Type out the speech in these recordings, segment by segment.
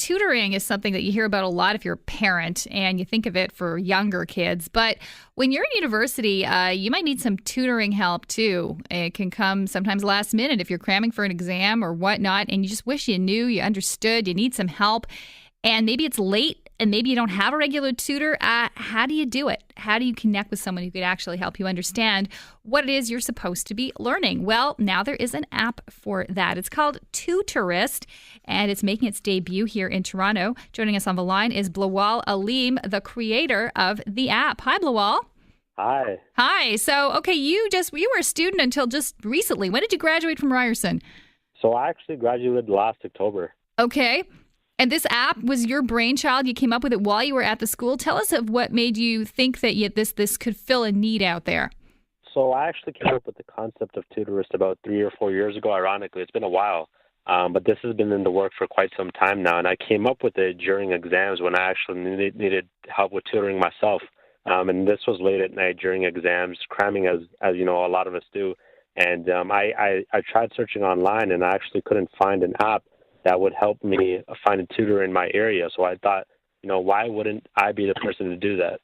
tutoring is something that you hear about a lot if you're a parent and you think of it for younger kids. But when you're in university, you might need some tutoring help too. It can come sometimes last minute if you're cramming for an exam or whatnot, and you just wish you knew, you understood, you need some help. And maybe it's late and maybe you don't have a regular tutor. How do you do it? How do you connect with someone who could actually help you understand what it is you're supposed to be learning? Well, now there is an app for that. It's called Tutourist, and it's making its debut here in Toronto. Joining us on the line is Blawal Aleem, the creator of the app. Hi, Blawal. Hi. Hi. So, okay, you were a student until just recently. When did you graduate from Ryerson? So I actually graduated last October. Okay. And this app was your brainchild. You came up with it while you were at the school. Tell us of what made you think that this could fill a need out there. So I actually came up with the concept of Tutourist about 3 or 4 years ago. Ironically, it's been a while, but this has been in the work for quite some time now. And I came up with it during exams when I actually needed help with tutoring myself. And this was late at night during exams, cramming as you know, a lot of us do. And I tried searching online, and I actually couldn't find an app that would help me find a tutor in my area. So I thought, why wouldn't I be the person to do that?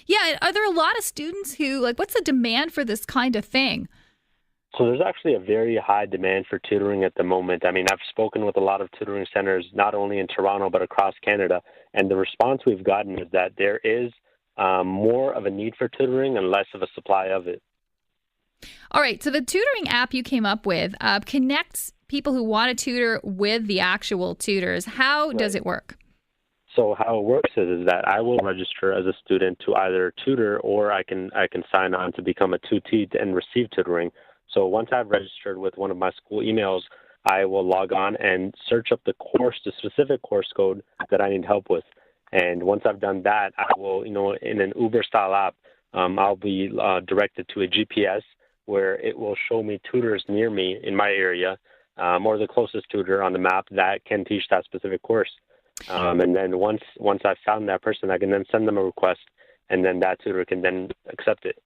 Yeah. Are there a lot of students who, what's the demand for this kind of thing? So there's actually a very high demand for tutoring at the moment. I mean, I've spoken with a lot of tutoring centers, not only in Toronto, but across Canada. And the response we've gotten is that there is more of a need for tutoring and less of a supply of it. All right. So the tutoring app you came up with connects people who want to tutor with the actual tutors. How does it work? So how it works is that I will register as a student to either tutor, or I can sign on to become a tutee and receive tutoring. So once I've registered with one of my school emails, I will log on and search up the specific course code that I need help with. And once I've done that, I will, in an Uber-style app, I'll be directed to a GPS where it will show me tutors near me in my area, or the closest tutor on the map that can teach that specific course. And then once I've found that person, I can then send them a request, and then that tutor can then accept it.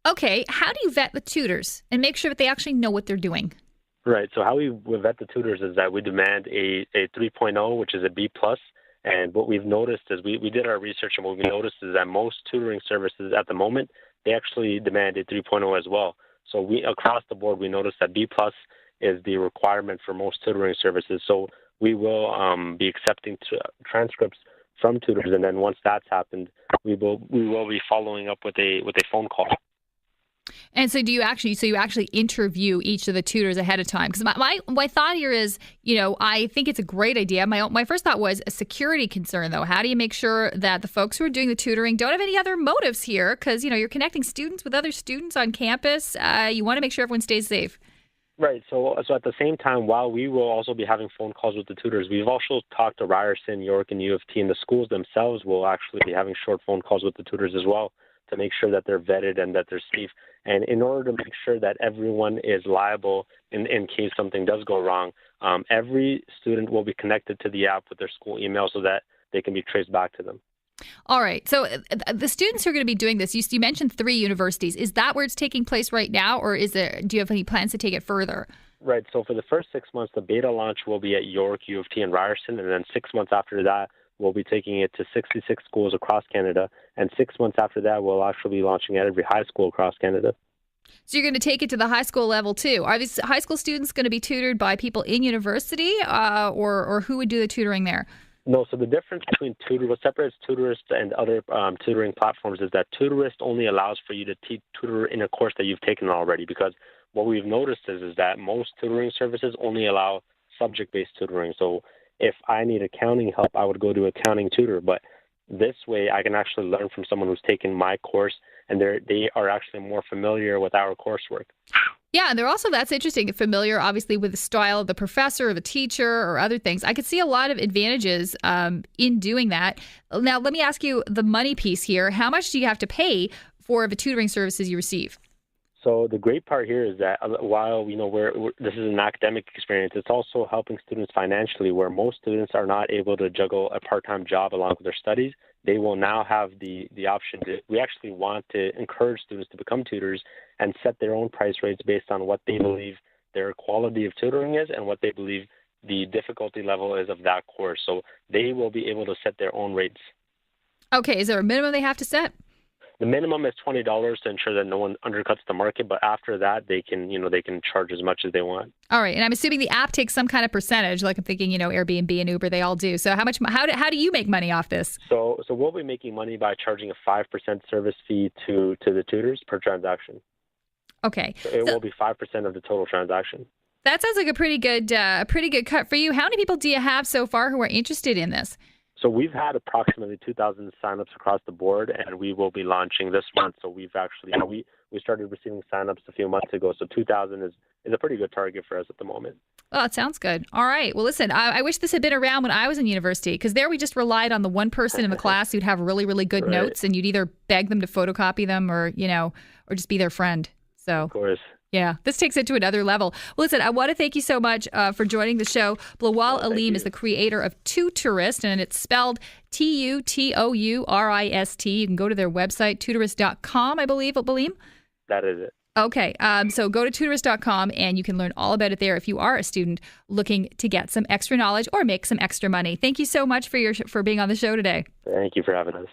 Okay. How do you vet the tutors and make sure that they actually know what they're doing? Right. So how we vet the tutors is that we demand a 3.0, which is a B+. And what we've noticed is we did our research, and what we noticed is that most tutoring services at the moment, they actually demand a 3.0 as well. So we across the board, we noticed that B+ is the requirement for most tutoring services. So we will be accepting transcripts from tutors, and then once that's happened, we will be following up with a phone call. And so you actually interview each of the tutors ahead of time? Because my thought here is, I think it's a great idea. My first thought was a security concern, though. How do you make sure that the folks who are doing the tutoring don't have any other motives here? Because, you're connecting students with other students on campus. You want to make sure everyone stays safe. Right. So at the same time, while we will also be having phone calls with the tutors, we've also talked to Ryerson, York, and U of T, and the schools themselves will actually be having short phone calls with the tutors as well to make sure that they're vetted and that they're safe. And in order to make sure that everyone is liable in case something does go wrong, every student will be connected to the app with their school email so that they can be traced back to them. All right. So the students who are going to be doing this, you mentioned 3 universities. Is that where it's taking place right now, or do you have any plans to take it further? Right. So for the first 6 months, the beta launch will be at York, U of T, and Ryerson. And then 6 months after that, we'll be taking it to 66 schools across Canada. And 6 months after that, we'll actually be launching at every high school across Canada. So you're going to take it to the high school level too. Are these high school students going to be tutored by people in university, or who would do the tutoring there? No, so the difference between what separates Tutourist and other tutoring platforms is that Tutourist only allows for you to tutor in a course that you've taken already, because what we've noticed is that most tutoring services only allow subject-based tutoring. So if I need accounting help, I would go to accounting tutor, but this way I can actually learn from someone who's taken my course, and they are actually more familiar with our coursework. Yeah, and they're also, that's interesting, familiar, obviously, with the style of the professor or the teacher or other things. I could see a lot of advantages in doing that. Now, let me ask you the money piece here. How much do you have to pay for the tutoring services you receive? So the great part here is that while this is an academic experience, it's also helping students financially, where most students are not able to juggle a part-time job along with their studies. They will now have the option to. We actually want to encourage students to become tutors and set their own price rates based on what they believe their quality of tutoring is and what they believe the difficulty level is of that course. So they will be able to set their own rates. Okay, is there a minimum they have to set? The minimum is $20 to ensure that no one undercuts the market, but after that, they can charge as much as they want. All right, and I'm assuming the app takes some kind of percentage. Like I'm thinking, Airbnb and Uber, they all do. So how do you make money off this? So we'll be making money by charging a 5% service fee to the tutors per transaction. Okay, so it will be 5% of the total transaction. That sounds like a pretty good cut for you. How many people do you have so far who are interested in this? So we've had approximately 2,000 signups across the board, and we will be launching this month. So we've actually, we started receiving signups a few months ago. So 2,000 is a pretty good target for us at the moment. Oh, it sounds good. All right. Well, listen, I wish this had been around when I was in university, because there we just relied on the one person in the class who'd have really, really good notes, and you'd either beg them to photocopy them or just be their friend. So, of course. Yeah, this takes it to another level. Well, listen, I want to thank you so much for joining the show. Blawal Aleem is the creator of Tutourist, and it's spelled Tutourist. You can go to their website, tutourist.com, I believe, Aleem? That is it. Okay, so go to tutourist.com, and you can learn all about it there if you are a student looking to get some extra knowledge or make some extra money. Thank you so much for being on the show today. Thank you for having us.